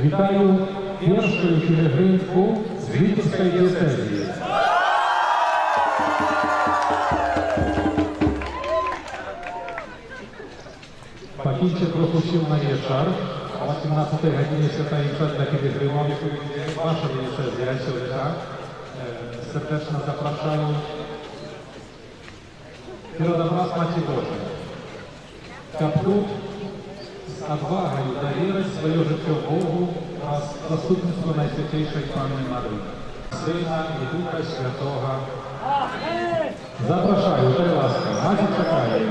Вітаю першу пілігримку з Вітівської дієцезії. Покінчив пропустив на єшар. О 17 годині свята імпедна пілігримові ваша дієцезія сьогодні. Сердечно запрошую Піродобраз Маті Божої. Каб тут з отвагою довірить своє життя Богу раз заступництво Найсвятейшої Панни Марії, Сина і Духа Святого. Запрошую, будь ласка, Маті чекає.